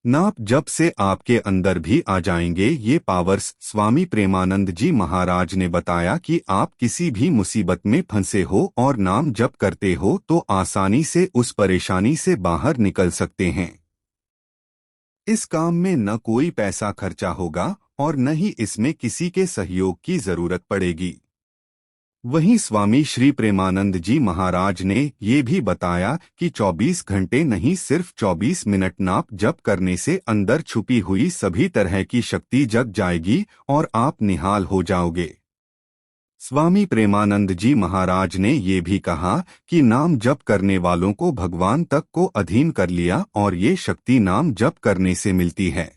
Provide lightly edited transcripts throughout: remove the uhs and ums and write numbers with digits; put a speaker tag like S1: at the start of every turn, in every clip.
S1: नाप जप से आपके अंदर भी आ जाएंगे ये पावर्स। स्वामी प्रेमानंद जी महाराज ने बताया कि आप किसी भी मुसीबत में फंसे हो और नाम जप करते हो तो आसानी से उस परेशानी से बाहर निकल सकते हैं। इस काम में न कोई पैसा खर्चा होगा और न ही इसमें किसी के सहयोग की जरूरत पड़ेगी। वहीं स्वामी श्री प्रेमानंद जी महाराज ने ये भी बताया कि 24 घंटे नहीं सिर्फ 24 मिनट नाप जप करने से अंदर छुपी हुई सभी तरह की शक्ति जग जाएगी और आप निहाल हो जाओगे। स्वामी प्रेमानंद जी महाराज ने ये भी कहा कि नाम जप करने वालों को भगवान तक को अधीन कर लिया और ये शक्ति नाम जप करने से मिलती है।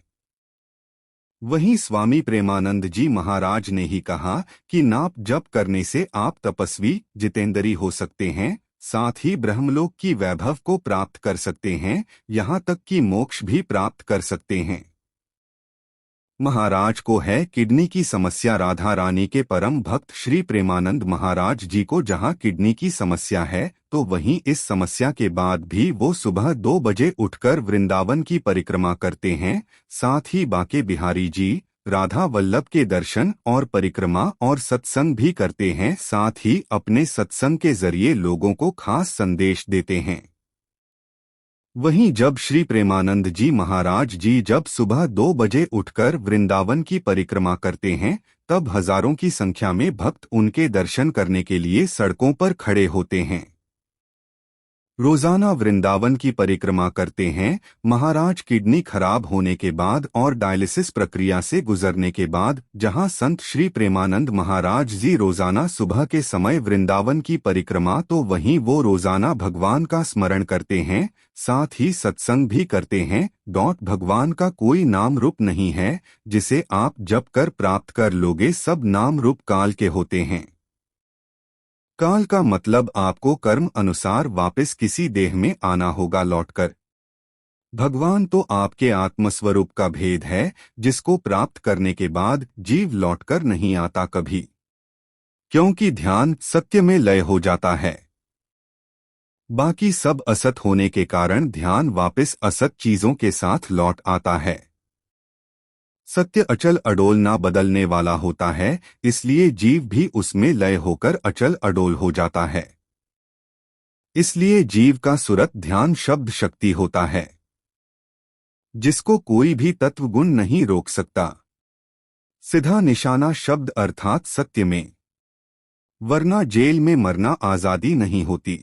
S1: वहीं स्वामी प्रेमानंद जी महाराज ने ही कहा कि नाप जप करने से आप तपस्वी जितेंद्री हो सकते हैं, साथ ही ब्रह्मलोक की वैभव को प्राप्त कर सकते हैं, यहाँ तक कि मोक्ष भी प्राप्त कर सकते हैं। महाराज को है किडनी की समस्या। राधा रानी के परम भक्त श्री प्रेमानंद महाराज जी को जहां किडनी की समस्या है तो वहीं इस समस्या के बाद भी वो सुबह 2 बजे उठकर वृंदावन की परिक्रमा करते हैं। साथ ही बांके बिहारी जी, राधा वल्लभ के दर्शन और परिक्रमा और सत्संग भी करते हैं। साथ ही अपने सत्संग के जरिए लोगों को खास संदेश देते हैं। वहीं जब श्री प्रेमानंद जी महाराज जी जब सुबह 2 बजे उठकर वृंदावन की परिक्रमा करते हैं तब हजारों की संख्या में भक्त उनके दर्शन करने के लिए सड़कों पर खड़े होते हैं। रोजाना वृंदावन की परिक्रमा करते हैं। महाराज किडनी खराब होने के बाद और डायलिसिस प्रक्रिया से गुजरने के बाद जहां संत श्री प्रेमानंद महाराज जी रोजाना सुबह के समय वृंदावन की परिक्रमा तो वहीं वो रोजाना भगवान का स्मरण करते हैं, साथ ही सत्संग भी करते हैं। भगवान का कोई नाम रूप नहीं है जिसे आप जप कर प्राप्त कर लोगे, सब नाम रूप काल के होते हैं। काल का मतलब आपको कर्म अनुसार वापस किसी देह में आना होगा लौटकर। भगवान तो आपके आत्मस्वरूप का भेद है जिसको प्राप्त करने के बाद जीव लौटकर नहीं आता कभी, क्योंकि ध्यान सत्य में लय हो जाता है। बाकी सब असत होने के कारण ध्यान वापस असत चीजों के साथ लौट आता है। सत्य अचल अडोल ना बदलने वाला होता है, इसलिए जीव भी उसमें लय होकर अचल अडोल हो जाता है। इसलिए जीव का सुरत ध्यान शब्द शक्ति होता है जिसको कोई भी तत्व गुण नहीं रोक सकता। सीधा निशाना शब्द अर्थात सत्य में, वरना जेल में मरना आजादी नहीं होती।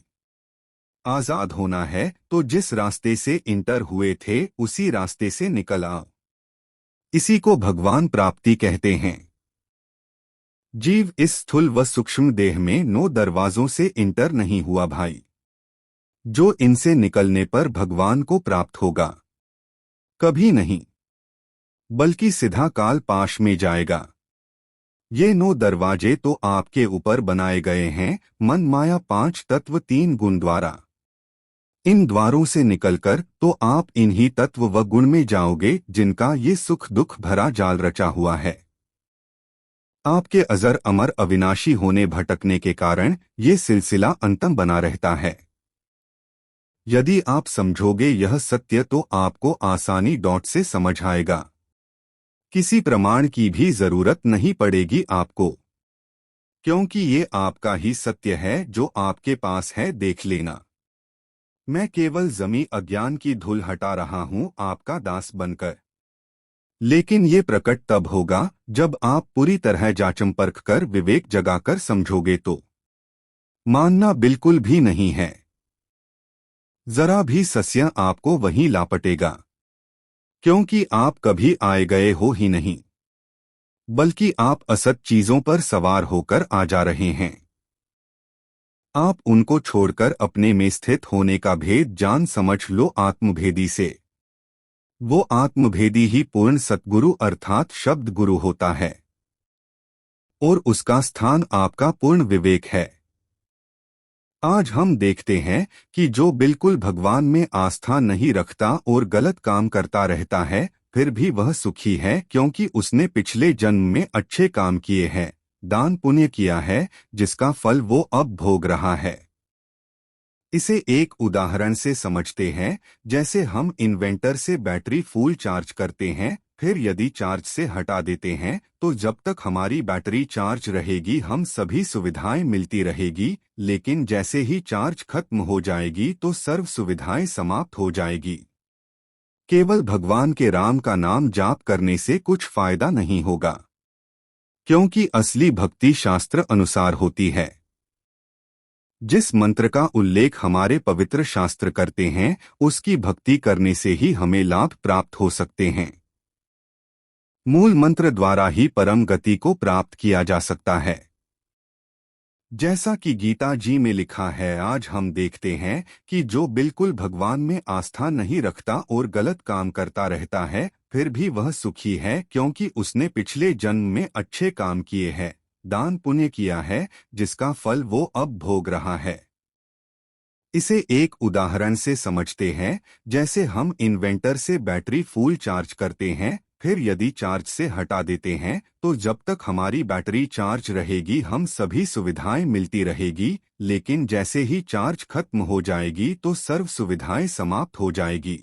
S1: आजाद होना है तो जिस रास्ते से इंटर हुए थे उसी रास्ते से निकल आओ। इसी को भगवान प्राप्ति कहते हैं। जीव इस स्थूल व सूक्ष्म देह में 9 दरवाजों से इंटर नहीं हुआ भाई, जो इनसे निकलने पर भगवान को प्राप्त होगा। कभी नहीं, बल्कि सीधा काल पाश में जाएगा। ये 9 दरवाजे तो आपके ऊपर बनाए गए हैं, मन माया 5 तत्व 3 गुण द्वारा। इन द्वारों से निकलकर तो आप इन्हीं तत्व व गुण में जाओगे जिनका ये सुख दुख भरा जाल रचा हुआ है। आपके अजर अमर अविनाशी होने भटकने के कारण ये सिलसिला अंतम बना रहता है। यदि आप समझोगे यह सत्य तो आपको आसानी से समझ आएगा। किसी प्रमाण की भी जरूरत नहीं पड़ेगी आपको, क्योंकि ये आपका ही सत्य है जो आपके पास है, देख लेना। मैं केवल जमी अज्ञान की धूल हटा रहा हूं आपका दास बनकर, लेकिन ये प्रकट तब होगा जब आप पूरी तरह जांच परख कर विवेक जगाकर समझोगे तो। मानना बिल्कुल भी नहीं है, जरा भी सस्य आपको वहीं लापटेगा, क्योंकि आप कभी आए गए हो ही नहीं, बल्कि आप असत चीजों पर सवार होकर आ जा रहे हैं। आप उनको छोड़कर अपने में स्थित होने का भेद जान समझ लो आत्मभेदी से। वो आत्मभेदी ही पूर्ण सतगुरु अर्थात शब्द गुरु होता है और उसका स्थान आपका पूर्ण विवेक है। आज हम देखते हैं कि जो बिल्कुल भगवान में आस्था नहीं रखता और गलत काम करता रहता है, फिर भी वह सुखी है क्योंकि उसने पिछले जन्म में अच्छे काम किए हैं, दान पुण्य किया है, जिसका फल वो अब भोग रहा है। इसे एक उदाहरण से समझते हैं। जैसे हम इन्वेंटर से बैटरी फुल चार्ज करते हैं, फिर यदि चार्ज से हटा देते हैं तो जब तक हमारी बैटरी चार्ज रहेगी हम सभी सुविधाएं मिलती रहेगी, लेकिन जैसे ही चार्ज खत्म हो जाएगी तो सर्व सुविधाएं समाप्त हो जाएगी। केवल भगवान के राम का नाम जाप करने से कुछ फायदा नहीं होगा, क्योंकि असली भक्ति शास्त्र अनुसार होती है। जिस मंत्र का उल्लेख हमारे पवित्र शास्त्र करते हैं उसकी भक्ति करने से ही हमें लाभ प्राप्त हो सकते हैं। मूल मंत्र द्वारा ही परम गति को प्राप्त किया जा सकता है। जैसा कि गीता जी में लिखा है, आज हम देखते हैं कि जो बिल्कुल भगवान में आस्था नहीं रखता और गलत काम करता रहता है, फिर भी वह सुखी है, क्योंकि उसने पिछले जन्म में अच्छे काम किए हैं, दान पुण्य किया है, जिसका फल वो अब भोग रहा है। इसे एक उदाहरण से समझते हैं। जैसे हम इन्वेंटर से बैटरी फुल चार्ज करते हैं, फिर यदि चार्ज से हटा देते हैं तो जब तक हमारी बैटरी चार्ज रहेगी हम सभी सुविधाएं मिलती रहेगी, लेकिन जैसे ही चार्ज खत्म हो जाएगी तो सर्व सुविधाएं समाप्त हो जाएगी।